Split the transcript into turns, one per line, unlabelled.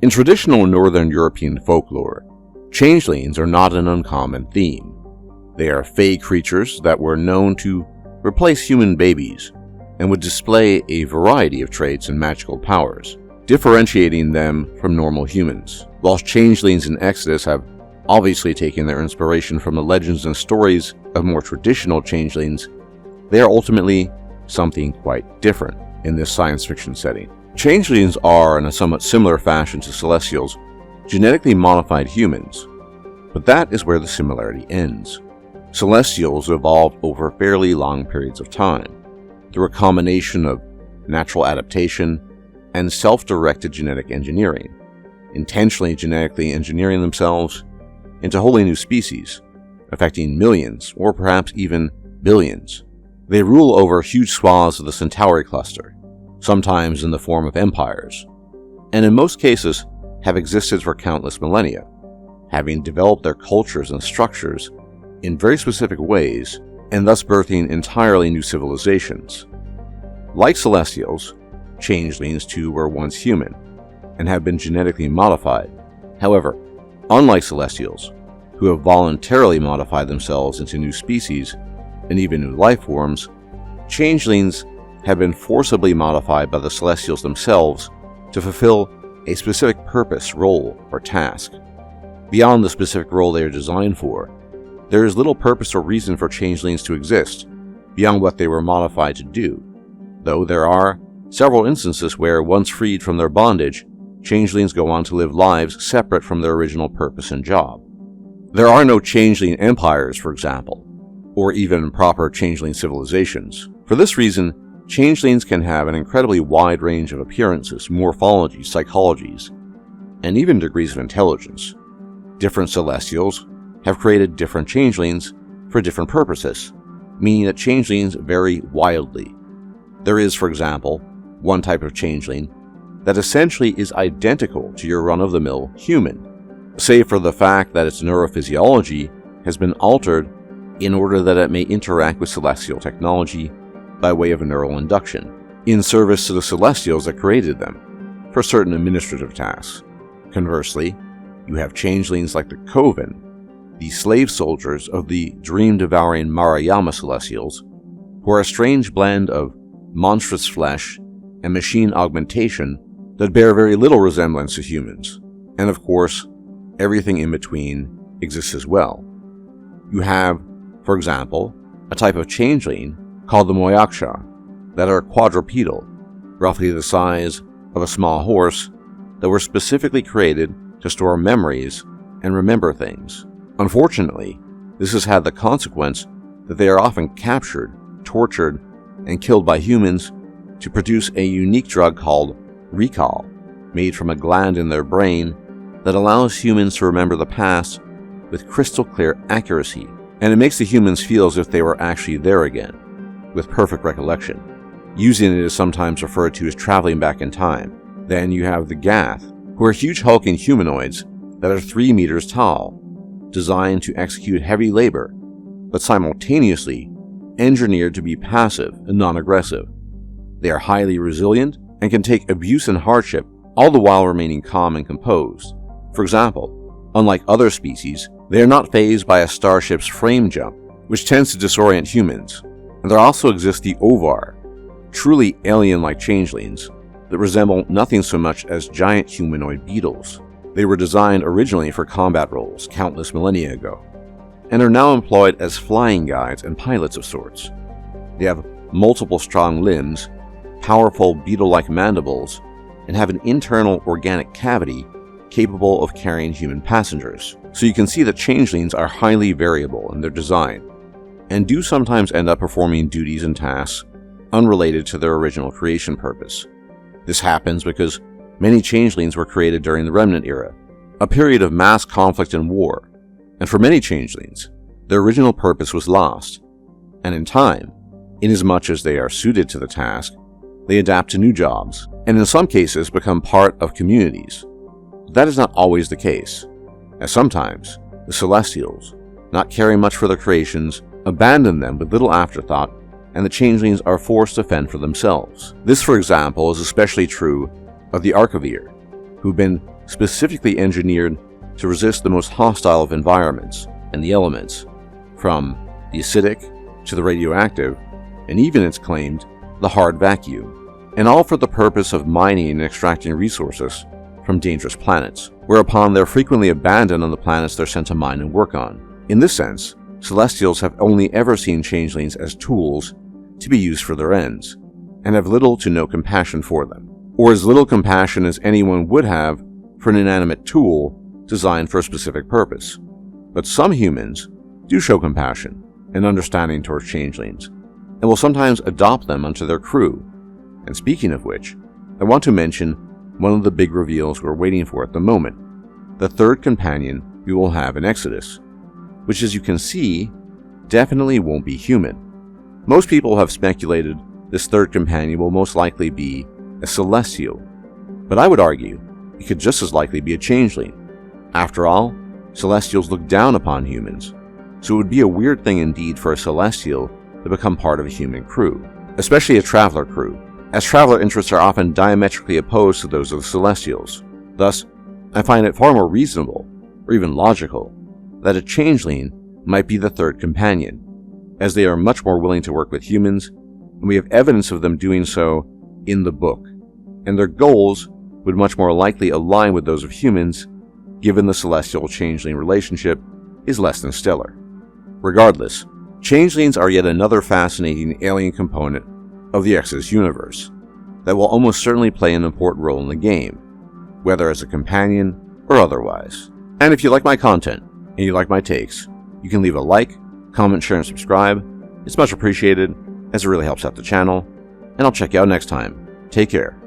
In traditional Northern European folklore, changelings are not an uncommon theme. They are fey creatures that were known to replace human babies and would display a variety of traits and magical powers, differentiating them from normal humans. Whilst changelings in Exodus have obviously taken their inspiration from the legends and stories of more traditional changelings, they are ultimately something quite different in this science fiction setting. Changelings are, in a somewhat similar fashion to Celestials, genetically modified humans, but that is where the similarity ends. Celestials evolved over fairly long periods of time, through a combination of natural adaptation and self-directed genetic engineering, intentionally genetically engineering themselves into wholly new species, affecting millions or perhaps even billions. They rule over huge swaths of the Centauri cluster, sometimes in the form of empires, and in most cases have existed for countless millennia, having developed their cultures and structures in very specific ways and thus birthing entirely new civilizations. Like Celestials, changelings too were once human and have been genetically modified. However, unlike Celestials, who have voluntarily modified themselves into new species and even new life forms, changelings have been forcibly modified by the Celestials themselves to fulfill a specific purpose, role, or task. Beyond the specific role they are designed for, there is little purpose or reason for changelings to exist beyond what they were modified to do, though there are several instances where, once freed from their bondage, changelings go on to live lives separate from their original purpose and job. There are no changeling empires, for example, or even proper changeling civilizations. For this reason, changelings can have an incredibly wide range of appearances, morphologies, psychologies, and even degrees of intelligence. Different Celestials have created different changelings for different purposes, meaning that changelings vary wildly. There is, for example, one type of changeling that essentially is identical to your run-of-the-mill human, save for the fact that its neurophysiology has been altered in order that it may interact with celestial technology by way of neural induction, in service to the Celestials that created them, for certain administrative tasks. Conversely, you have changelings like the Coven, the slave soldiers of the dream-devouring Marayama Celestials, who are a strange blend of monstrous flesh and machine augmentation that bear very little resemblance to humans, and of course, everything in between exists as well. You have, for example, a type of changeling called the Moaka that are quadrupedal, roughly the size of a small horse, that were specifically created to store memories and remember things. Unfortunately, this has had the consequence that they are often captured, tortured, and killed by humans to produce a unique drug called recall, made from a gland in their brain that allows humans to remember the past with crystal clear accuracy, and it makes the humans feel as if they were actually there again, with perfect recollection. Using it is sometimes referred to as traveling back in time. Then you have the Gath, who are huge hulking humanoids that are 3 meters tall, designed to execute heavy labor, but simultaneously engineered to be passive and non-aggressive. They are highly resilient and can take abuse and hardship, all the while remaining calm and composed. For example, unlike other species, they are not fazed by a starship's frame jump, which tends to disorient humans. And there also exist the Ovar, truly alien-like changelings that resemble nothing so much as giant humanoid beetles. They were designed originally for combat roles countless millennia ago, and are now employed as flying guides and pilots of sorts. They have multiple strong limbs, powerful beetle-like mandibles, and have an internal organic cavity capable of carrying human passengers. So you can see that changelings are highly variable in their design, and do sometimes end up performing duties and tasks unrelated to their original creation purpose. This happens because many changelings were created during the Remnant Era, a period of mass conflict and war, and for many changelings, their original purpose was lost, and in time, inasmuch as they are suited to the task, they adapt to new jobs, and in some cases become part of communities. But that is not always the case, as sometimes the Celestials, not caring much for their creations, abandon them with little afterthought, and the changelings are forced to fend for themselves. This, for example, is especially true of the Aravir, who've been specifically engineered to resist the most hostile of environments and the elements, from the acidic to the radioactive, and even, it's claimed, the hard vacuum, and all for the purpose of mining and extracting resources from dangerous planets, whereupon they're frequently abandoned on the planets they're sent to mine and work on. In this sense, Celestials have only ever seen changelings as tools to be used for their ends, and have little to no compassion for them, or as little compassion as anyone would have for an inanimate tool designed for a specific purpose. But some humans do show compassion and understanding towards changelings, and will sometimes adopt them onto their crew. And speaking of which, I want to mention one of the big reveals we're waiting for at the moment, the third companion we will have in Exodus, which, as you can see, definitely won't be human. Most people have speculated this third companion will most likely be a Celestial, but I would argue it could just as likely be a changeling. After all, Celestials look down upon humans, so it would be a weird thing indeed for a Celestial to become part of a human crew, especially a traveler crew, as traveler interests are often diametrically opposed to those of the Celestials. Thus, I find it far more reasonable, or even logical, that a changeling might be the third companion, as they are much more willing to work with humans, and we have evidence of them doing so in the book, and their goals would much more likely align with those of humans, given the Celestial-Changeling relationship is less than stellar. Regardless, changelings are yet another fascinating alien component of the Exodus universe that will almost certainly play an important role in the game, whether as a companion or otherwise. And if you like my content and you like my takes, you can leave a like, comment, share, and subscribe. It's much appreciated, as it really helps out the channel, and I'll check you out next time. Take care.